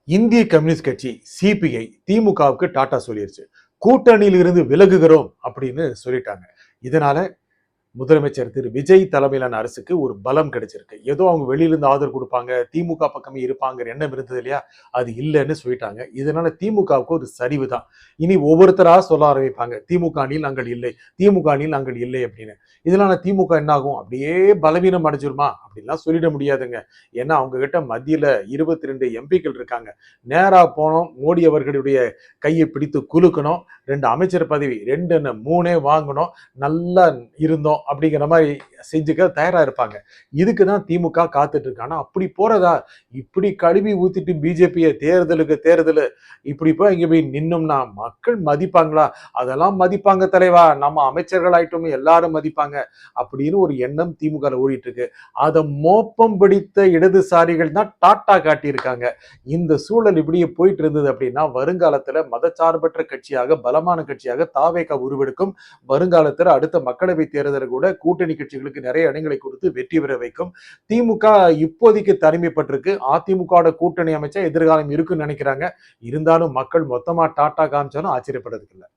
இந்திய கம்யூனிஸ்ட் கட்சி சிபிஐ திமுகவுக்கு டாட்டா சொல்லிருச்சு. கூட்டணியில் இருந்து விலகுகிறோம் அப்படின்னு சொல்லிட்டாங்க. இதனால முதலமைச்சர் திரு விஜய் தலைமையிலான அரசுக்கு ஒரு பலம் கிடைச்சிருக்கு. ஏதோ அவங்க வெளியிலிருந்து ஆதரவு கொடுப்பாங்க, திமுக பக்கமே இருப்பாங்கிற எண்ணம் இருந்தது இல்லையா, அது இல்லைன்னு சொல்லிட்டாங்க. இதனால திமுகவுக்கு ஒரு சரிவு தான். இனி ஒவ்வொருத்தரா சொல்ல ஆரம்பிப்பாங்க, திமுக அணியில் நாங்கள் இல்லை, திமுக அணியில் நாங்கள் இல்லை அப்படின்னு. இதனால திமுக என்ன ஆகும், அப்படியே பலவீனம் அடைஞ்சிருமா அப்படின்லாம் சொல்லிட முடியாதுங்க. ஏன்னா அவங்க கிட்ட மத்தியில 22 எம்பிக்கள் இருக்காங்க. நேரா போனோம், மோடி அவர்களுடைய கையை பிடித்து குலுக்கணும், 2 அமைச்சர் பதவி 2 3 வாங்கணும், நல்லா இருந்தோம் அப்படிங்கிற மாதிரி செஞ்சுக்க தயாரா இருப்பாங்க. இதுக்கு தான் திமுக காத்துட்டு இருக்கு. ஆனா அப்படி போறதா, இப்படி கழுவி ஊத்திட்டு பிஜேபியை தேர்தலுக்கு தேர்தல் இப்படி போய் இங்க போய் நின்னோம்னா மக்கள் மதிப்பாங்களா? அதெல்லாம் மதிப்பாங்க தலைவா, நம்ம அமைச்சர்கள் ஆயிட்டோம் எல்லாரும் மதிப்பாங்க அப்படின்னு ஒரு எண்ணம் திமுக ஓடிட்டு இருக்கு. அதை மோப்பம் பிடித்த இடதுசாரிகள் தான் டாட்டா காட்டியிருக்காங்க. இந்த சூழல் இப்படியே போயிட்டு இருந்தது அப்படின்னா வருங்காலத்துல மதச்சார்பற்ற கட்சியாக, பலமான கட்சியாக தாவேகா உருவெடுக்கும். வருங்காலத்துல அடுத்த மக்களவை தேர்தலில் கூட கூட்டணி கட்சிகளுக்கு நிறைய இடங்களை கொடுத்து வெற்றி பெற வைக்கும். திமுக இப்போதைக்கு தனிமைப்பட்டிருக்கு. அதிமுக கூட்டணி அமைச்சா எதிர்காலம் இருக்குன்னு நினைக்கிறாங்க. இருந்தாலும் மக்கள் மொத்தமா டாட்டா காமிச்சாலும் ஆச்சரியப்படுறதுக்கு இல்லை.